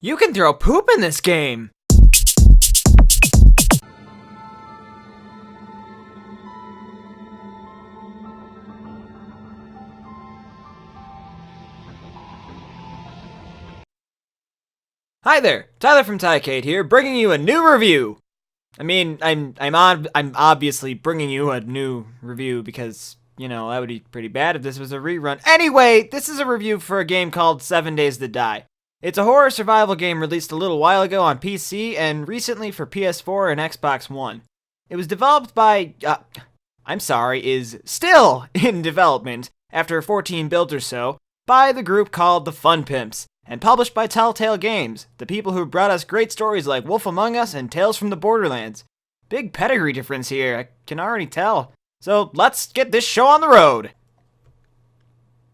You can throw poop in this game! Hi there, Tyler from Tycade here, bringing you a new review. I'm obviously bringing you a new review because, you know, that would be pretty bad if this was a rerun. Anyway, this is a review for a game called 7 Days to Die. It's a horror survival game released a little while ago on PC and recently for PS4 and Xbox One. It was developed by, is still in development after 14 builds or so, by the group called the Fun Pimps, and published by Telltale Games, the people who brought us great stories like Wolf Among Us and Tales from the Borderlands. Big pedigree difference here, I can already tell. So let's get this show on the road!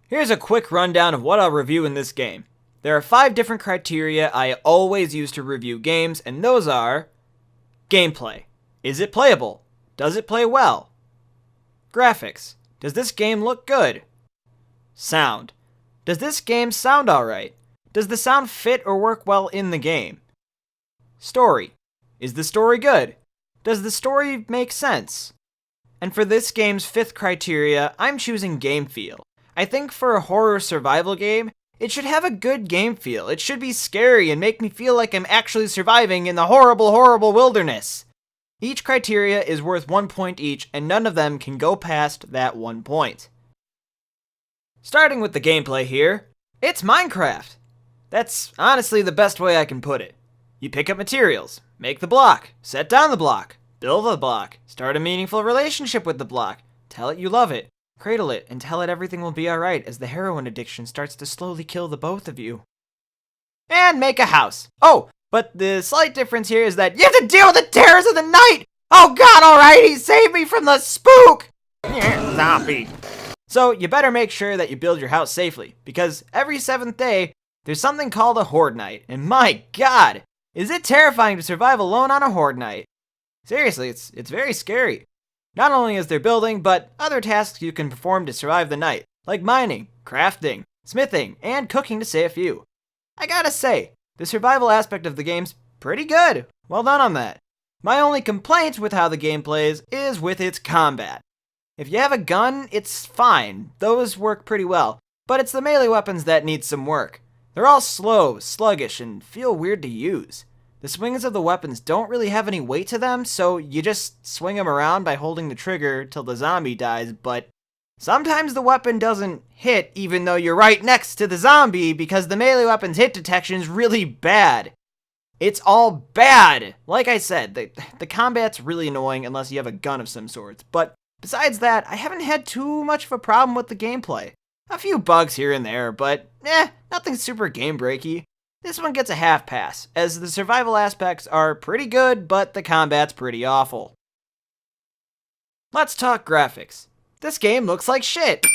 Here's a quick rundown of what I'll review in this game. There are 5 different criteria I always use to review games, and those are: gameplay. Is it playable? Does it play well? Graphics. Does this game look good? Sound. Does this game sound alright? Does the sound fit or work well in the game? Story. Is the story good? Does the story make sense? And for this game's 5th criteria, I'm choosing game feel. I think for a horror survival game, it should have a good game feel. It should be scary and make me feel like I'm actually surviving in the horrible, horrible wilderness. Each criteria is worth 1 point each, and none of them can go past that 1 point. Starting with the gameplay here, it's Minecraft. That's honestly the best way I can put it. You pick up materials, make the block, set down the block, build the block, start a meaningful relationship with the block, tell it you love it, cradle it, and tell it everything will be alright as the heroin addiction starts to slowly kill the both of you. And make a house. Oh, but the slight difference here is that you have to deal with the terrors of the night! Oh god, alrighty, save me from the spook! Zombie. So you better make sure that you build your house safely, because every 7th day, there's something called a horde night, and my god, is it terrifying to survive alone on a horde night. Seriously, it's very scary. Not only is there building, but other tasks you can perform to survive the night, like mining, crafting, smithing, and cooking to say a few. I gotta say, the survival aspect of the game's pretty good. Well done on that. My only complaint with how the game plays is with its combat. If you have a gun, it's fine. Those work pretty well, but it's the melee weapons that need some work. They're all slow, sluggish, and feel weird to use. The swings of the weapons don't really have any weight to them, so you just swing them around by holding the trigger till the zombie dies, but sometimes the weapon doesn't hit even though you're right next to the zombie because the melee weapon's hit detection is really bad. It's all bad! Like I said, the combat's really annoying unless you have a gun of some sort, but besides that, I haven't had too much of a problem with the gameplay. A few bugs here and there, but nothing super game-breaky. This one gets a half pass, as the survival aspects are pretty good, but the combat's pretty awful. Let's talk graphics. This game looks like shit!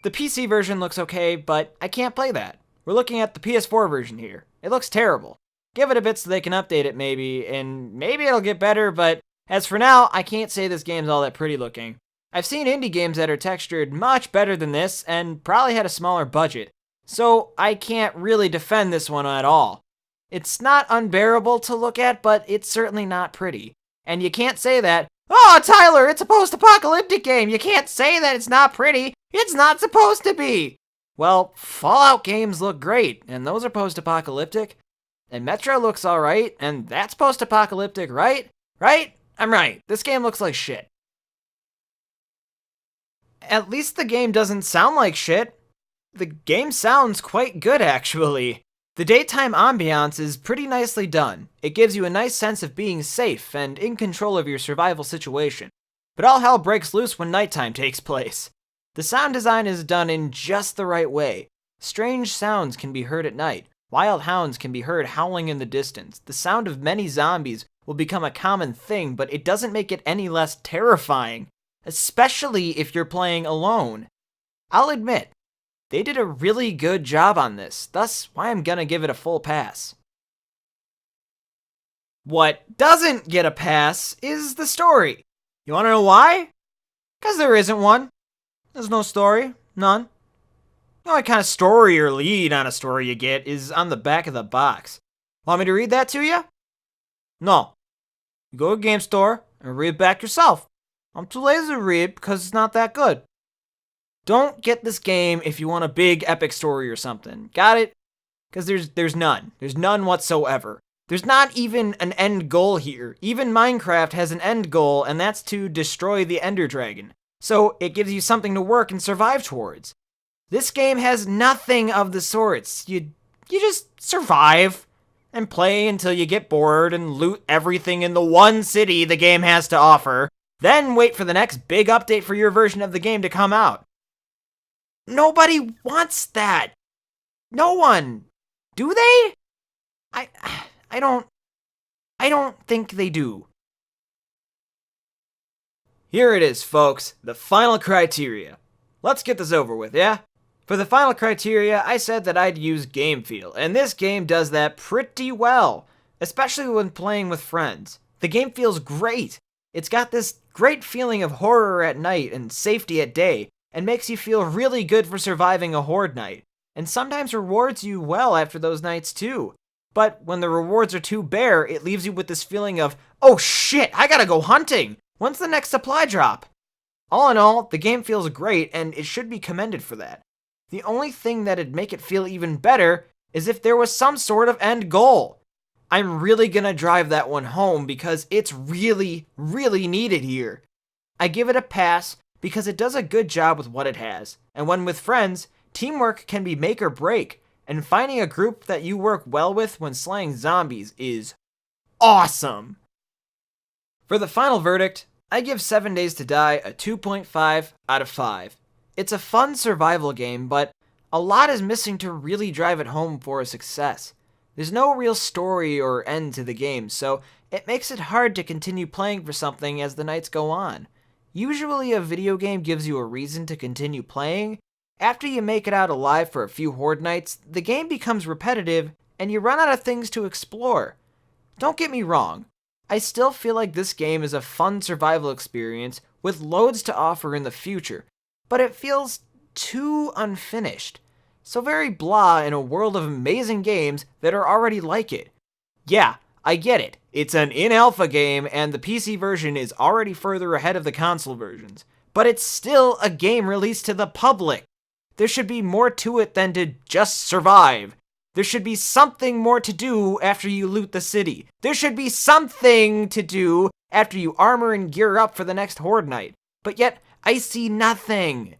The PC version looks okay, but I can't play that. We're looking at the PS4 version here. It looks terrible. Give it a bit so they can update it maybe, and maybe it'll get better, but as for now, I can't say this game's all that pretty looking. I've seen indie games that are textured much better than this, and probably had a smaller budget. So I can't really defend this one at all. It's not unbearable to look at, but it's certainly not pretty. And you can't say that, "Oh, Tyler, it's a post-apocalyptic game. You can't say that it's not pretty. It's not supposed to be." Well, Fallout games look great, and those are post-apocalyptic. And Metro looks alright, and that's post-apocalyptic, right? Right? I'm right. This game looks like shit. At least the game doesn't sound like shit. The game sounds quite good, actually. The daytime ambiance is pretty nicely done. It gives you a nice sense of being safe and in control of your survival situation. But all hell breaks loose when nighttime takes place. The sound design is done in just the right way. Strange sounds can be heard at night. Wild hounds can be heard howling in the distance. The sound of many zombies will become a common thing, but it doesn't make it any less terrifying. Especially if you're playing alone. I'll admit, they did a really good job on this, thus why I'm gonna give it a full pass. What doesn't get a pass is the story. You wanna know why? 'Cause there isn't one. There's no story. None. The only kind of story or lead on a story you get is on the back of the box. Want me to read that to you? No. You go to a game store and read it back yourself. I'm too lazy to read because it's not that good. Don't get this game if you want a big epic story or something. Got it? Because there's none. There's none whatsoever. There's not even an end goal here. Even Minecraft has an end goal, and that's to destroy the Ender Dragon. So it gives you something to work and survive towards. This game has nothing of the sorts. You just survive and play until you get bored and loot everything in the one city the game has to offer, then wait for the next big update for your version of the game to come out. Nobody wants that. No one. Do they? I don't think they do. Here it is, folks, the final criteria. Let's get this over with, yeah? For the final criteria, I said that I'd use game feel, and this game does that pretty well, especially when playing with friends. The game feels great. It's got this great feeling of horror at night and safety at day, and makes you feel really good for surviving a horde night, and sometimes rewards you well after those nights too. But when the rewards are too bare, it leaves you with this feeling of, oh shit, I gotta go hunting! When's the next supply drop? All in all, the game feels great, and it should be commended for that. The only thing that'd make it feel even better is if there was some sort of end goal. I'm really gonna drive that one home because it's really, really needed here. I give it a pass because it does a good job with what it has, and when with friends, teamwork can be make or break, and finding a group that you work well with when slaying zombies is awesome. For the final verdict, I give 7 Days to Die a 2.5 out of 5. It's a fun survival game, but a lot is missing to really drive it home for a success. There's no real story or end to the game, so it makes it hard to continue playing for something as the nights go on. Usually a video game gives you a reason to continue playing. After you make it out alive for a few horde nights, the game becomes repetitive and you run out of things to explore. Don't get me wrong, I still feel like this game is a fun survival experience with loads to offer in the future, but it feels too unfinished. So very blah in a world of amazing games that are already like it. Yeah, I get it. It's an in-alpha game and the PC version is already further ahead of the console versions, but it's still a game released to the public. There should be more to it than to just survive. There should be something more to do after you loot the city. There should be something to do after you armor and gear up for the next horde night. But yet, I see nothing.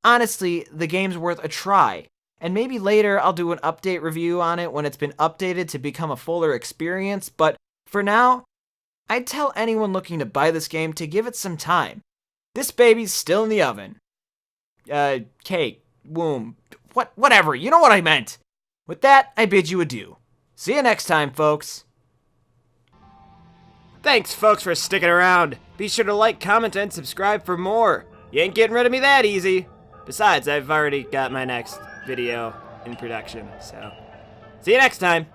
Honestly, the game's worth a try. And maybe later I'll do an update review on it when it's been updated to become a fuller experience, but for now, I'd tell anyone looking to buy this game to give it some time. This baby's still in the oven. Cake, womb, whatever, you know what I meant. With that, I bid you adieu. See you next time, folks. Thanks, folks, for sticking around. Be sure to like, comment, and subscribe for more. You ain't getting rid of me that easy. Besides, I've already got my next video in production, so see you next time.